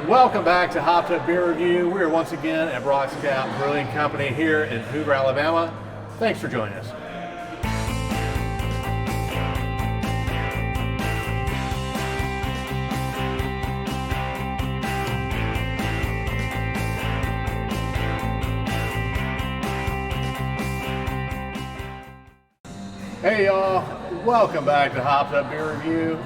Welcome back to Hopnoculum Beer Review. We are once again at Stout Brewing Company here in Hoover, Alabama. Thanks for joining us. Hey y'all, welcome back to Hopnoculum Beer Review.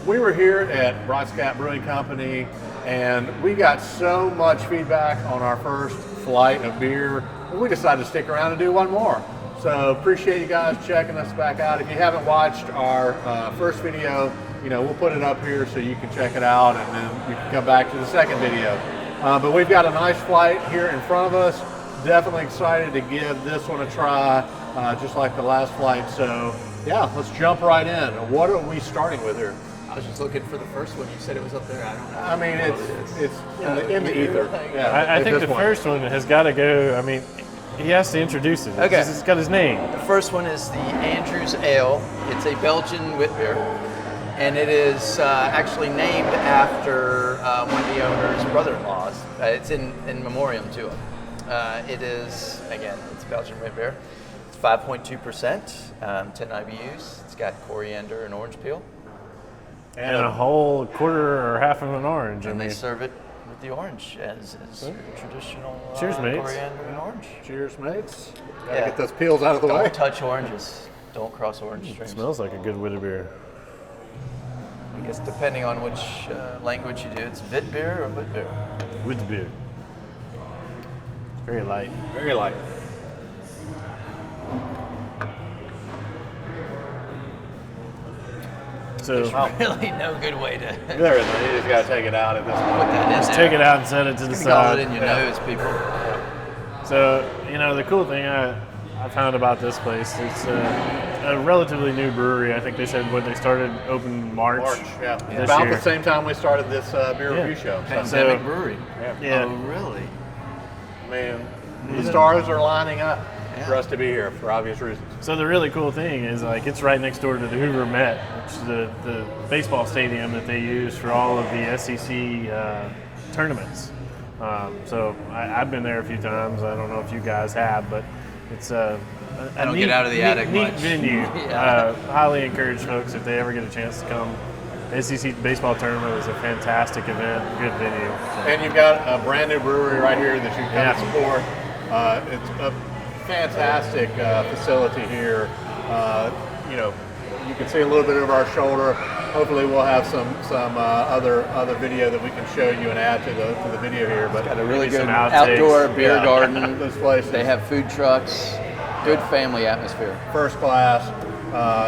We were here at Stout Brewing Company and we got so much feedback on our first flight of beer, we decided to stick around and do one more. So appreciate you guys checking us back out. If you haven't watched our first video, we'll put it up here so you can check it out and then you can come back to the second video. But we've got a nice flight here in front of us. Definitely excited to give this one a try, just like the last flight. So yeah, let's jump right in. What are we starting with here? I was just looking for the first one. You said it was up there. I don't know. I mean, it's in the ether. Yeah, I think the first one has got to go. I mean, he has to introduce it. Okay. It's got his name. The first one is the Andrews Ale. It's a Belgian wit beer, and it is actually named after one of the owner's brother-in-laws. It's in memoriam to him. It is, again, it's Belgian wit beer. It's 5.2%, 10 IBUs. It's got coriander and orange peel. And a whole quarter or half of an orange. And they serve it with the orange as traditional Cheers, mates. coriander and orange. Cheers, mates. Gotta get those peels out of the way. Don't touch oranges. Don't cross orange streams. It smells like a good wit beer. I guess depending on which language you do, it's wit beer or wit beer. Wit beer. Very light. Very light. So There's really no good way to There isn't. You just gotta take it out at this point. put that in just there. take it out and set it to the It's gonna side. go in your nose, people. So, the cool thing I found about this place, it's a relatively new brewery. I think they said when they started open March. Yeah. This About year. the same time we started this beer review show. So, Pandemic brewery. Yeah. Oh, really? man, the stars are lining up for Yeah. us to be here for obvious reasons. So the really cool thing is it's right next door to the Hoover Met, which is the baseball stadium that they use for all of the SEC tournaments. So I've been there a few times. I don't know if you guys have, but it's a I don't get out of the attic neat much. venue. Yeah. Highly encourage folks if they ever get a chance to come. SEC baseball tournament is a fantastic event, good venue. So. And you've got a brand new brewery right here that you can come and support. It's a fantastic facility here. You can see a little bit of our shoulder. Hopefully we'll have some other video that we can show you and add to the video here. But Got a really good some outtakes. outdoor beer Yeah. garden. This place They is have food trucks. Good family atmosphere. first class,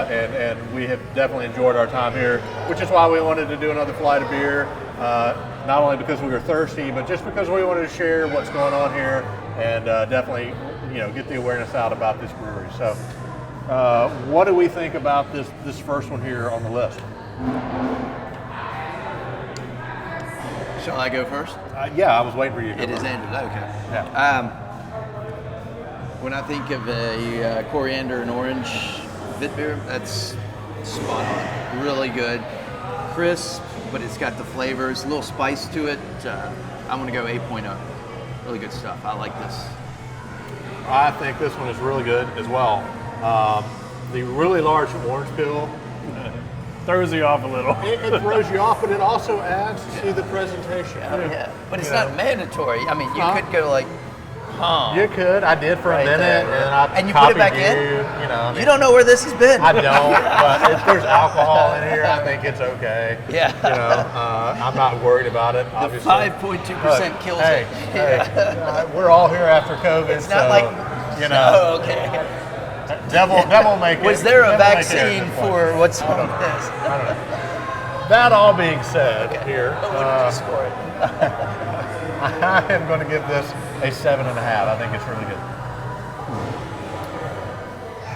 and we have definitely enjoyed our time here, which is why we wanted to do another flight of beer. Not only because we were thirsty, but just because we wanted to share what's going on here and definitely, get the awareness out about this brewery. So, what do we think about this first one here on the list? Shall I go first? Yeah, I was waiting for you to go It is first. Andrews. Okay. Yeah. When I think of a coriander and orange wit beer, that's spot on. Really good, crisp, but it's got the flavors, a little spice to it. I'm gonna go 8.0. Really good stuff. I like this. I think this one is really good as well. The really large orange peel, Throws you off a little. it throws you off, but it also adds to the presentation. Oh, yeah, but it's not mandatory. I mean, you could go like, You could. I did for a Right minute, there. and then I And you put it copied back you. in? I you don't know where this has been. I don't, but if there's alcohol in here, I think it's okay. Yeah. I'm not worried about it. Obviously, 5.2% kills hey, it. Hey, we're all here after COVID, It's not so like, know, okay. devil make it. Was there a devil make it vaccine at this for point. what's on this? I don't know. That all being said, here, What would you score it? I am going to give this a 7.5. I think it's really good.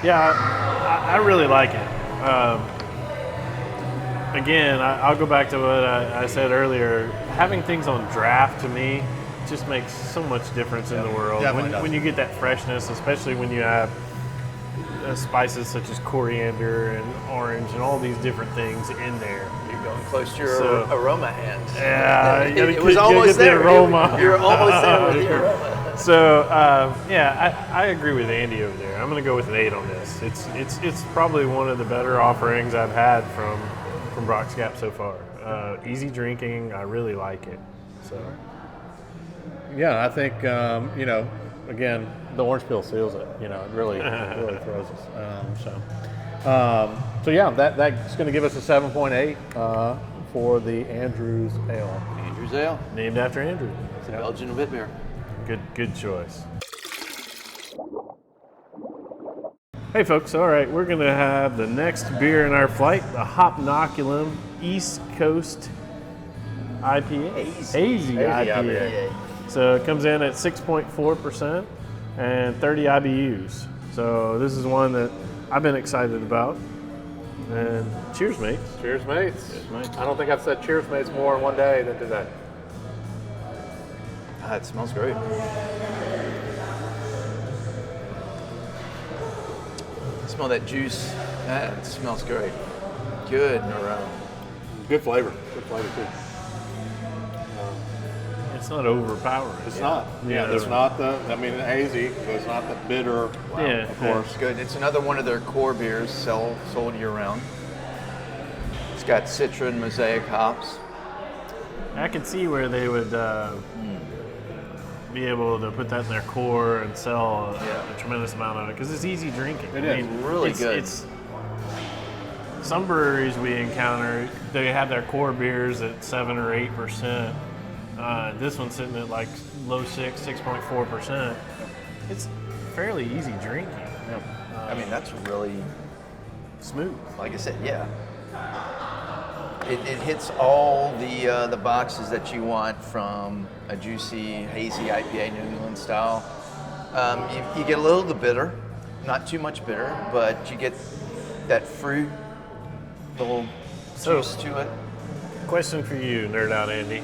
Yeah, I really like it. Again, I'll go back to what I said earlier. Having things on draft to me just makes so much difference in the world. When you get that freshness, especially when you have spices such as coriander and orange and all these different things in there, Going close to your aroma hand. Yeah, you gotta it was get almost the there. aroma. You're almost there with the aroma. So I agree with Andy over there. I'm going to go with an 8 on this. It's probably one of the better offerings I've had from Brock's Gap so far. Easy drinking. I really like it. So Yeah, I think again, the orange peel seals it. It really throws us. So yeah, that's going to give us a 7.8 for the Andrews Ale. Andrews Ale. named after Andrew. It's a Belgian wit beer. Good choice. Hey folks, all right, we're gonna have the next beer in our flight, the Hopnoculum East Coast IPA. Hazy IPA. So it comes in at 6.4% and 30 IBUs. So this is one that I've been excited about. And cheers, mates. Cheers, mates. Cheers, mates. I don't think I've said cheers, mates, more in one day than today. It smells great. Smell that juice. It smells great. Good aroma. Good flavor. Good flavor too. It's not overpowering. It's not. Yeah, It's not hazy, but it's not the bitter. Yeah, of course. It's good. It's another one of their core beers sold year round. It's got Citra and Mosaic hops. I could see where they would be able to put that in their core and sell a tremendous amount of it because it's easy drinking. It is really good. It's some breweries we encounter, they have their core beers at 7 or 8%. This one's sitting at like low 6.4%. It's fairly easy drinking. I mean, that's really Smooth. like I said, yeah. It hits all the boxes that you want from a juicy, hazy IPA, New England style. You get a little of the bitter, not too much bitter, but you get that fruit, little juice to it. Question for you, Nerd Out Andy.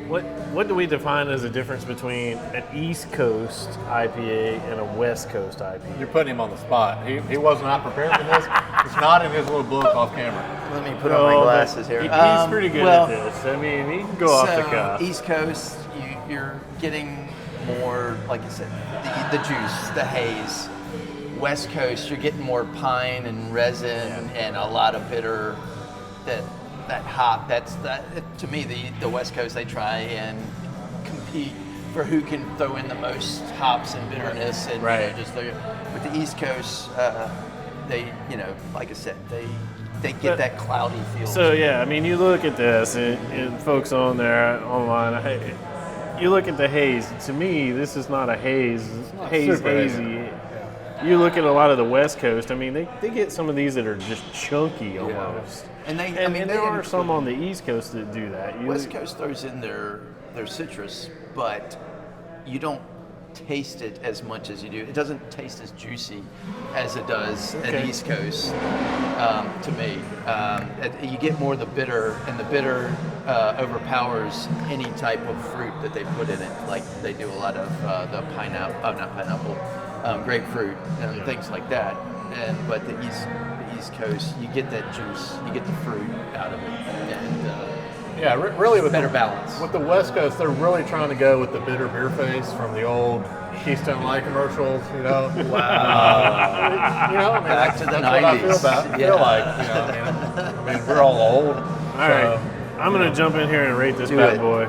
What do we define as a difference between an East Coast IPA and a West Coast IPA? You're putting him on the spot. He was not prepared for this. It's not in his little book off camera. Let me put on my glasses here. He's pretty good at this. I mean, he can go off the cuff. East Coast, you're getting more, like I said, the juice, the haze. West Coast, you're getting more pine and resin and a lot of bitter. That hop. To me, the West Coast, they try and compete for who can throw in the most hops and bitterness and with the East Coast, they like I said, they get that cloudy feel. So yeah, I mean, you look at this, and folks on there online, you look at the haze. To me, this is not a haze. It's hazy. You look at a lot of the West Coast. I mean, they get some of these that are just chunky almost. And there are some on the East Coast that do that. West Coast throws in their citrus, but you don't taste it as much as you do. It doesn't taste as juicy as it does at East Coast. To me, you get more of the bitter, and the bitter overpowers any type of fruit that they put in it. Like they do a lot of the grapefruit and things like that. But the East Coast, you get that juice, you get the fruit out of it, and really with better balance. With the West Coast, they're really trying to go with the bitter beer face from the old Keystone Light commercials. Wow. Back to the 90s. What I feel like. I mean, we're all old. All right, I'm gonna jump in here and rate this bad boy.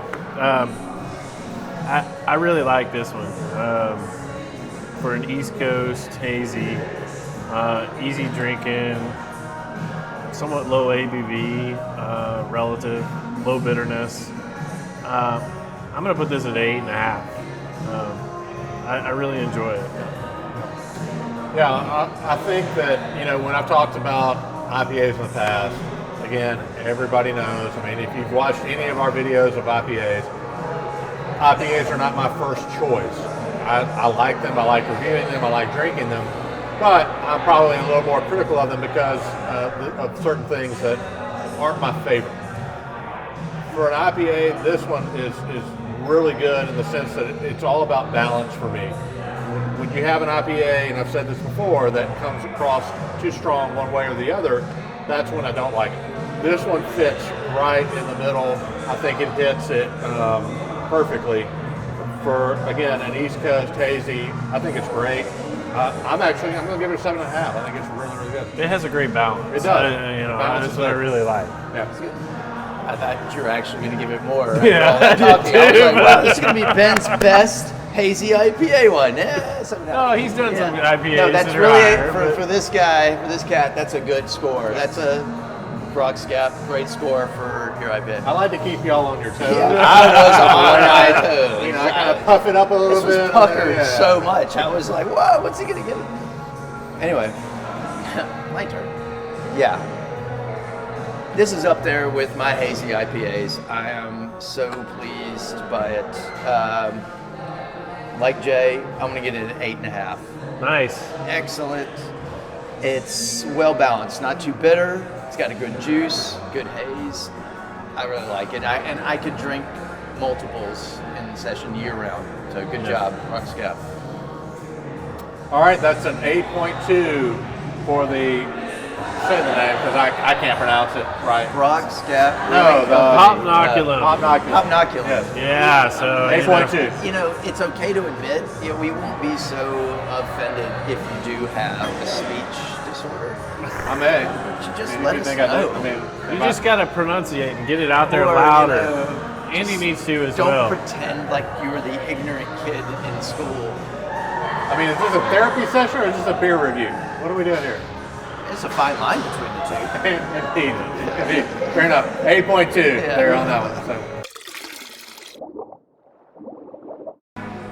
I really like this one for an East Coast hazy. Easy drinking, somewhat low ABV, relative, low bitterness. I'm going to put this at 8.5. I really enjoy it. Yeah, I think that, when I've talked about IPAs in the past, again, everybody knows. I mean, if you've watched any of our videos of IPAs are not my first choice. I like them, I like reviewing them, I like drinking them. But I'm probably a little more critical of them because of certain things that aren't my favorite. For an IPA, this one is really good in the sense that it's all about balance for me. When you have an IPA, and I've said this before, that comes across too strong one way or the other, that's when I don't like it. This one fits right in the middle. I think it hits it perfectly. For, again, an East Coast hazy, I think it's great. I'm going to give it a 7.5. I think it's really, really good. It has a great balance. It does. That's what I really like. Yeah. I thought you were actually going to give it more. Yeah, I was like, too, wow, this is going to be Ben's best hazy IPA one. Yeah, 7.5. Oh, he's done some IPAs. No, that's that are really higher, for this guy, for this cat. That's a good score. That's a Brock's Gap, great score for your IPA. I like to keep y'all on your toes. I was on my toes. You know, I kind of puff it up a little This bit. was puckered so much. I was like, whoa, what's he going to give? Anyway, my turn. Yeah. This is up there with my hazy IPAs. I am so pleased by it. Like Jay, I'm going to get it an 8.5. Nice. Excellent. It's well balanced, not too bitter. It's got a good juice, good haze. I really like it. And I could drink multiples in the session year round. So good job, Brock's Gap. All right, that's an 8.2 for the, say the name, because I can't pronounce it right. Brock's Gap. No, the Hopnoculum. Hopnoculum. Yes. Yeah, so 8.2. You know, it's okay to admit, we won't be so offended if you do have a speech disorder. I may. But you just I mean, let if us you think I know. do, I mean, you just got to pronunciate and get it out there Or, louder. you know, Andy needs to as Don't well. pretend like you were the ignorant kid in school. I mean, is this a therapy session or is this a beer review? What are we doing here? There's a fine line between the two. Indeed. Fair enough. 8.2 there on that one. So.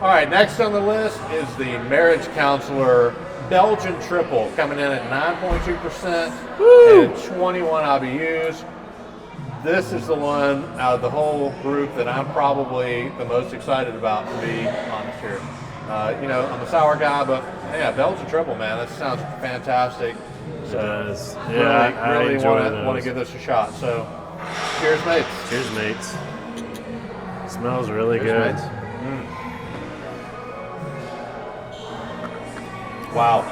All right, next on the list is the Marriage Counselor Belgian Triple, coming in at 9.2% and 21 IBUs. This is the one out of the whole group that I'm probably the most excited about, to be honest here. You know, I'm a sour guy, but yeah, Belgian Triple, man, that sounds fantastic. So does. Yeah, I really enjoy want to those. give this a shot. So, cheers, mates. Cheers, mates. Smells really Cheers, good. mates. Wow.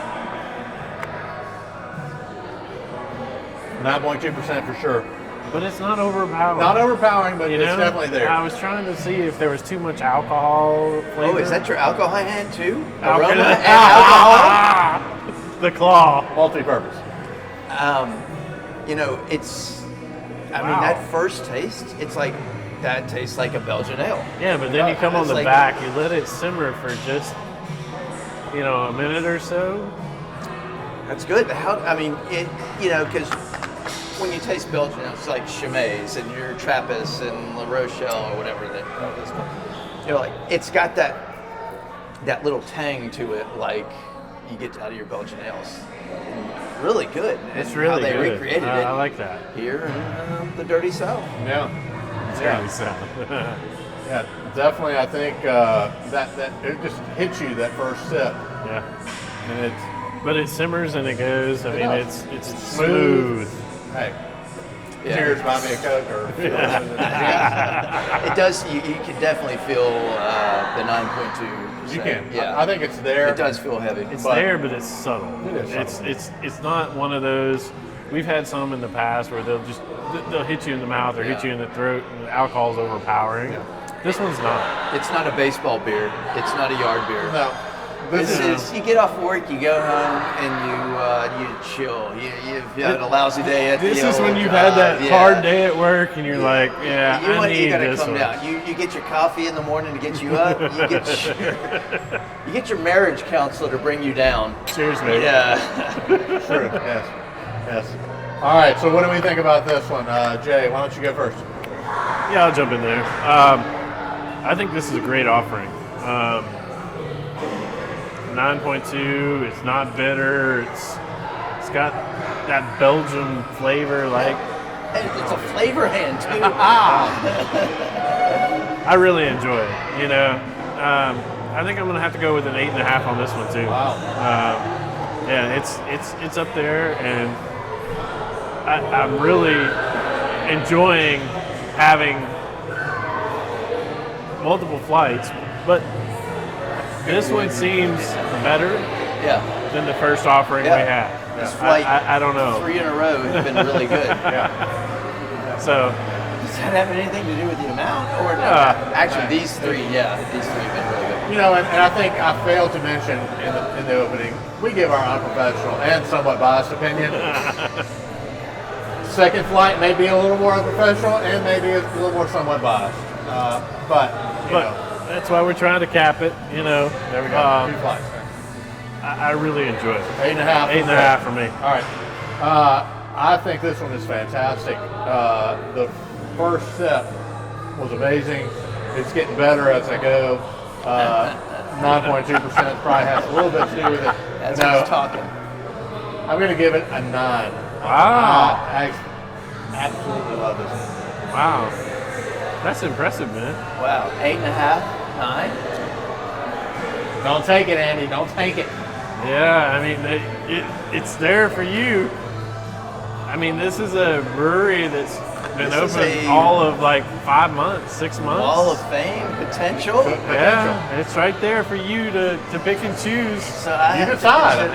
9.2% for sure. But it's not overpowering. Not overpowering, but You it's know? definitely there. I was trying to see if there was too much alcohol flavor. Oh, is that your alcohol hand too? Alcohol. Aroma and alcohol? The claw. Multi-purpose. You know, it's, I mean, Wow. that first taste, it's like, that tastes like a Belgian ale. Yeah, but then you come on It's the like- back, you let it simmer for just, a minute or so. That's good. How, I mean, it, you know, because when you taste Belgian, it's like Chimay and your Trappist and La Rochelle or whatever that is called. You know, like, it's got that little tang to it, like you get out of your Belgian ales. Really good. It's And really how they good. recreated it I like that. here in the Dirty South. Yeah. It's Yeah. really sound. Yeah, definitely. I think that it just hits you that first sip, Yeah. and it's But it simmers and it goes. I mean, does. it's smooth. smooth. hey. Yeah. Cheers, buy me a Coke or. It does. You can definitely feel the 9.2%. You can. Yeah. I think it's there. It does feel heavy. It's But- there, but it's subtle. It is subtle. It's not one of those. We've had some in the past where they'll hit you in the mouth or hit you in the throat, and the alcohol's overpowering. Yeah. This one's not. It's not a baseball beer. It's not a yard beer. No. This is, you get off work, you go home, and you chill. You've had a lousy day at This the is when old you've had that job, hard day at work, and you're like, yeah, I need you gotta this come one. down. You get your coffee in the morning to get you up. You get your marriage counselor to bring you down. Cheers, man. Yeah. True. Yes. Yes. All right. So, what do we think about this one, Jay? Why don't you go first? Yeah, I'll jump in there. I think this is a great offering. 9.2. It's not bitter. It's got that Belgian flavor. Like And it's a flavor hand too. I really enjoy it. I think I'm gonna have to go with an 8.5 on this one too. Wow. Yeah, it's up there, and I'm really enjoying having multiple flights, but this one seems better Yeah. than the first offering Yeah. we had. This flight, I don't know. 3 in a row has been really good. Yeah. So Does that have anything to do with the amount, or no? Actually, these three have been really good. You know, and I think I failed to mention in the opening, we give our unprofessional and somewhat biased opinion. Second flight may be a little more unprofessional and maybe a little more somewhat biased. But that's why we're trying to cap it. You know, there we go. 2 flights. I really enjoy it. 8.5. 8.5 for me. All right. I think this one is fantastic. The first sip was amazing. It's getting better as I go. 9.2% probably has a little bit to do with it. That's who's talking. I'm going to give it a 9. Wow. I absolutely love this one. Wow. That's impressive, man. Wow, 8.5, 9. Don't take it, Andy. Don't take it. Yeah, I mean, it's there for you. I mean, this is a brewery that's been open all of like 5 months, 6 months. Wall of Fame potential. Yeah, it's right there for you to pick and choose. So I You have decide.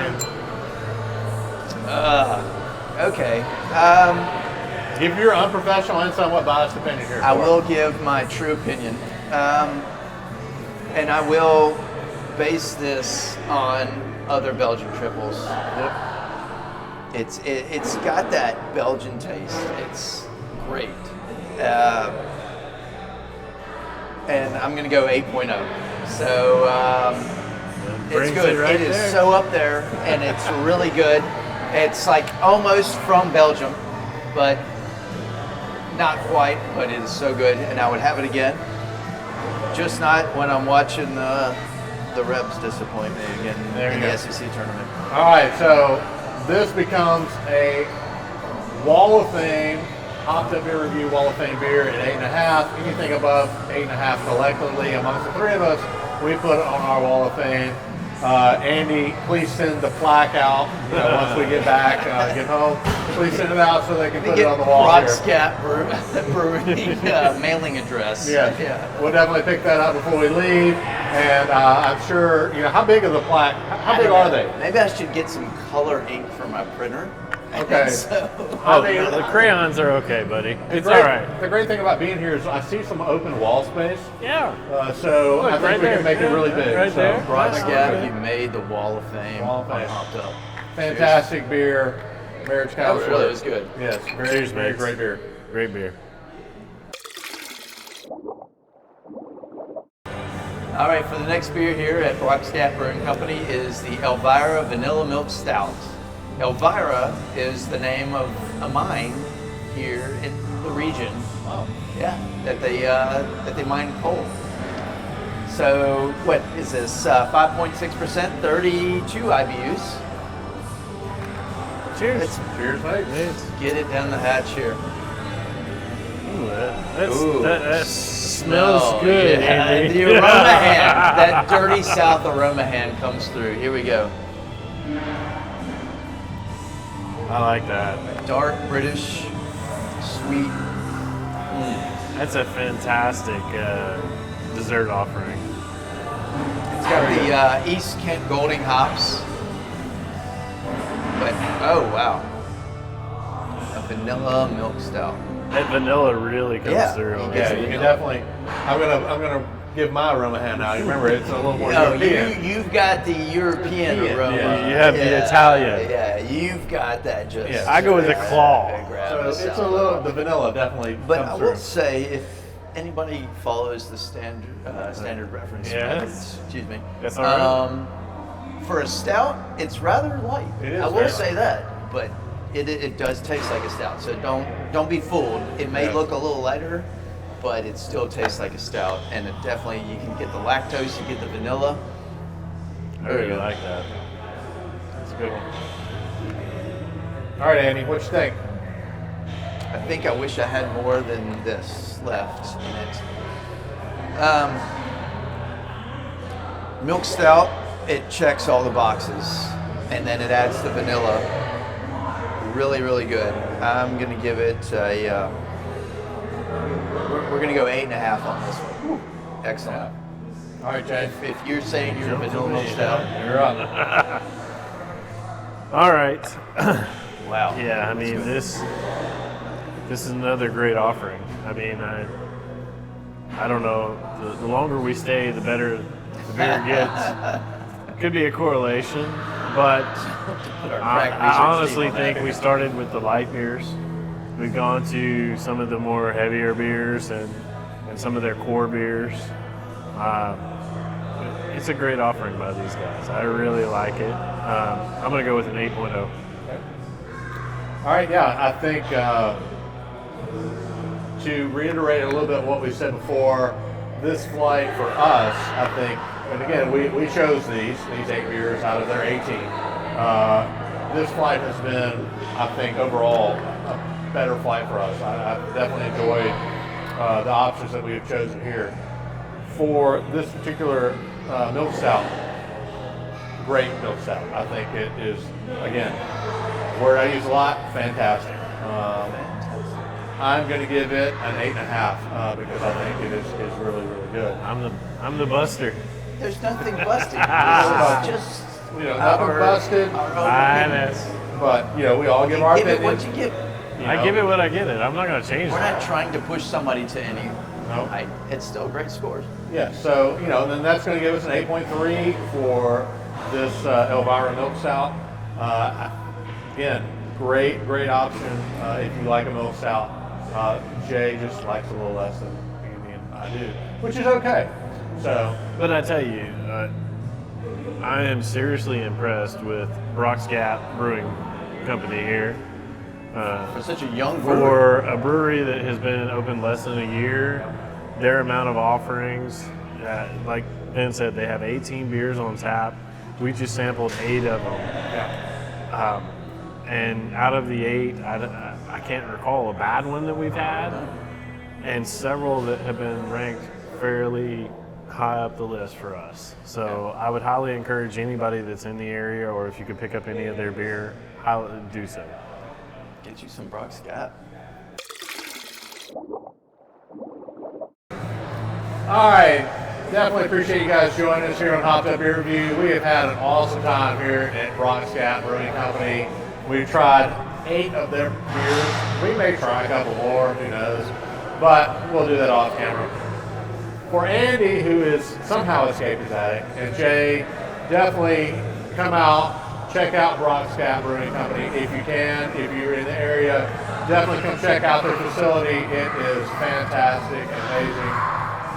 Okay. Give your unprofessional and somewhat biased opinion here. I will give my true opinion, and I will base this on other Belgian triples. Yep. It's got that Belgian taste. It's great, and I'm gonna go 8.0. So it's good. It is there. so up there, and it's really good. It's like almost from Belgium, but not quite. But it is so good, and I would have it again. Just not when I'm watching the Rebs disappoint me again in the SEC tournament. All right, so this becomes a Wall of Fame, Hopped Up Beer Review Wall of Fame beer at 8.5. Anything above 8.5 collectively amongst the three of us, we put it on our Wall of Fame. Andy, please send the plaque out once we get back, get home. Please send it out so they can put it on the wall here. Brockscat Brewing mailing address. Yeah. We'll definitely pick that up before we leave. And I'm sure, how big are the plaque? How big are they? Maybe I should get some color ink for my printer. Okay. The crayons are okay, buddy. It's all right. The great thing about being here is I see some open wall space. Yeah. So Look, I think right we can there. make it really big. Right there. Brockscat, you made the Wall of Fame. Wall of Fame. Hopped Up. Fantastic beer. Marriage That Couch. really was good. Yes. Very, Cheers, very mates. great beer. Great beer. All right, for the next beer here at Brockscat Brewing Company is the Elvira Vanilla Milk Stout. Elvira is the name of a mine here in the region. Wow. Yeah, that they mine coal. So what is this? 5.6%, 32 IBUs. Cheers. Let's Cheers, mate. get it down the hatch here. That smells good, Yeah, Andy. the aroma hand, that dirty South aroma hand comes through. Here we go. I like that. Dark British, sweet. That's a fantastic dessert offering. It's got the East Kent Golding hops. But oh wow, a vanilla milk stout. That vanilla really comes through. you on get it. Yeah, you can definitely. I'm gonna give my aroma hand now. You remember, it's a little more Oh, European. you've got the European aroma. Yeah, you have the Italian. Yeah, you've got that just. Yeah. I go with the claw. So it's a little. The vanilla definitely But comes I through. will say, if anybody follows the standard reference Yes. methods, excuse me. That's all right. For a stout, it's rather light. It is I will very say that, but it does taste like a stout. So don't be fooled. It may Yeah. look a little lighter, but it still tastes like a stout, and it definitely you can get the lactose, you get the vanilla. I really like that. That's a good one. All right, Andy, what you think? I think I wish I had more than this left in it. Milk stout, it checks all the boxes, and then it adds the vanilla. Really, really good. I'm gonna give it a. We're gonna go 8.5 on this one. Excellent. All right, Jay. If you're saying you're a vanilla milk stout, You're up. All right. wow. Yeah, I mean this this is another great offering. I mean, I don't know. The longer we stay, the better the beer gets. Could be a correlation, but I honestly think we started with the light beers. We've gone to some of the more heavier beers and some of their core beers. It's a great offering by these guys. I really like it. I'm going to go with an 8.0. All right, yeah, I think to reiterate a little bit what we said before, this flight for us, I think, and again, we chose these 8 beers out of their 18. This flight has been, I think, overall a better flight for us. I've definitely enjoyed the options that we have chosen here. For this particular milk stout, great milk stout. I think it is, again, word I use a lot, fantastic. I'm going to give it an 8.5 because I think it is really, really good. I'm the buster. There's nothing busted. It's just nothing busted. But we all give our opinion. Give it what you give. I give it what I give it. I'm not going to change We're that. not trying to push somebody to any. No. It's still great scores. Yeah. So then that's going to give us an 8.3 for this Elvira milk stout. Again, great option if you like a milk stout. Jay just likes a little less than Andy and I do, which is okay. So, but I tell you, I am seriously impressed with Brock's Gap Brewing Company here. For such a young brewery. For a brewery that has been open less than a year, their amount of offerings, like Ben said, they have 18 beers on tap. We just sampled 8 of them. yeah. And out of the 8, I can't recall a bad one that we've had, and several that have been ranked fairly high up the list for us. So I would highly encourage anybody that's in the area, or if you could pick up any of their beer, do so. Get you some Brock's Gap. All right. Definitely appreciate you guys joining us here on Hopped Up Beer Review. We have had an awesome time here at Brock's Gap Brewing Company. We've tried 8 of their beers. We may try a couple more, who knows, but we'll do that off camera. For Andy, who is somehow escaped his attic, and Jay, definitely come out, check out Brock's Gap Brewing Company if you can. If you're in the area, definitely come check out their facility. It is fantastic, amazing,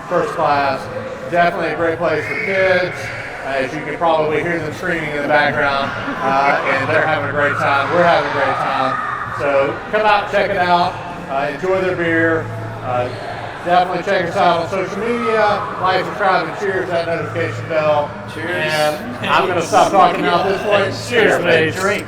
first class. Definitely a great place for kids. As you can probably hear them screaming in the background, and they're having a great time. We're having a great time. So come out, check it out, enjoy their beer. Definitely check us out on social media. Like, subscribe, and cheers that notification bell. Cheers. And I'm going to stop talking now at this point. Cheers, mate. Drink.